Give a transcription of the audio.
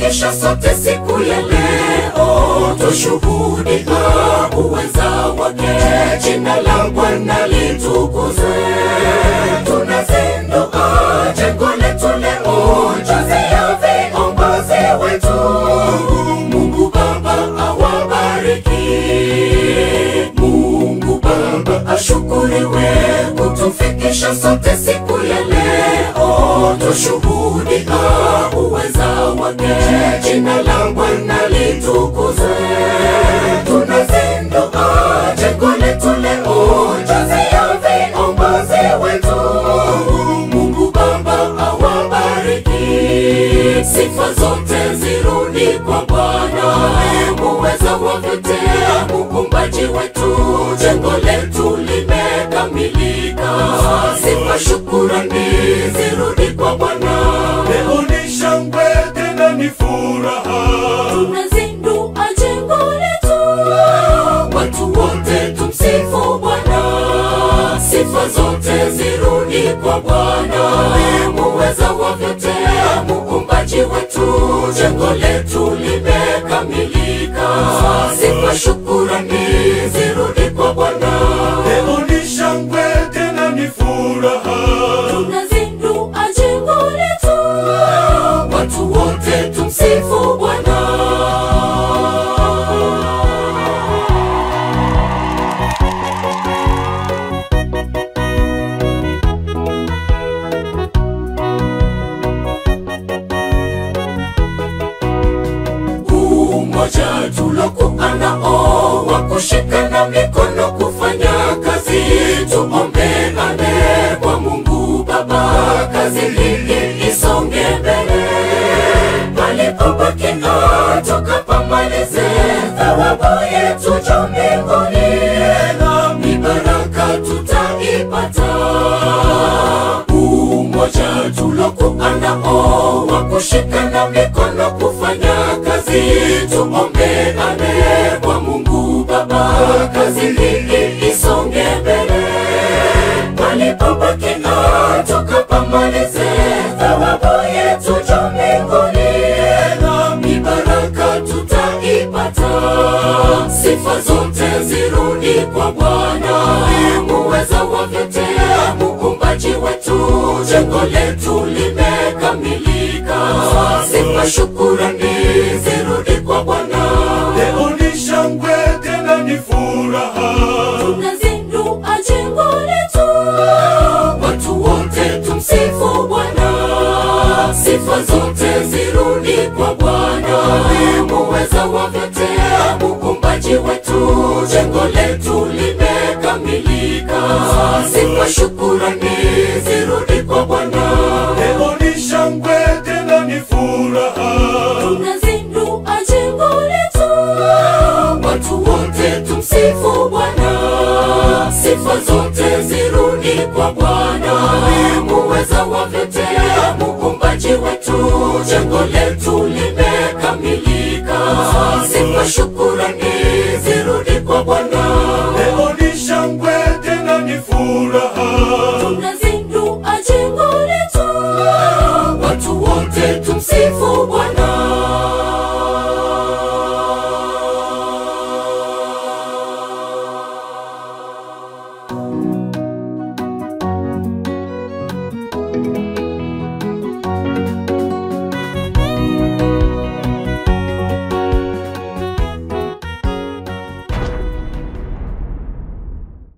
kutufikisha sote siku ya leo, tushuhudia uweza wake. Jina la Bwana litukuzwe. Tunazindua jengo letu leo, jazi ya viongozi wetu. Mungu Baba awabariki. Mungu Baba ashukuriwe kutufikisha sote siku ya leo, tushuhudia uweza wake. Jina la Bwana litukuzwe. Tunazindua jengo letu leo, jazi ya viongozi wetu. Mungu Baba awabariki. Sifa zote zirudi kwa Bwana, muweza wa vyote, muumbaji wetu. Jengo letu limekamilika. Sifa shukurani zirudi kwa Bwana. Leo ni shangwe tena ni furaha, tunazindua jengo letu. Watu wote tumsifu Bwana. Sifa zote zirudi kwa Bwana, muweza wa vyote, muumbaji wetu. Jengo letu limekamilika. Sifa shukurani zirudi kwa Bwana. leo ni shangwe tena ni furaha, Tunazindua jengo letu. Watu wote tumsifu Bwana. Umoja tulokuwa nao wa kushikana mikono kufanya kazi, tuombeane kwa Mungu Baba, kazi hii isonge mbele. Palipobaki tukapamalize, thawabu yetu juu mbinguni, ni baraka tutaipata. Umoja tulokuwa nao wa kushikana mikono kufanya kazi, tuombeane kwa Mungu Baba, kazi hii isonge mbele. Palipobaki tukapamalize, thawabu yetu juu mbinguni, ni baraka tutaipata. Sifa zote zirudi kwa Bwana, muweza wa vyote, muumbaji wetu. Jengo letu limekamilika. Sifa shukurani zirudi kwa Bwana. leo ni shangwe tena ni furaha, Tunazindua jengo letu. Watu wote tumsifu Bwana. Sifa zote zirudi kwa Bwana, muweza wa vyote, muumbaji wetu. Jengo letu limekamilika. Sifa shukurani zirudi kwa Bwana. leo ni shangwe tena ni furaha, Tunazindua jengo letu. Watu wote tumsifu Bwana. Sifa zote zirudi kwa Bwana, muweza wa vyote, muumbaji wetu. Jengo letu limekamilika. Sifa shukurani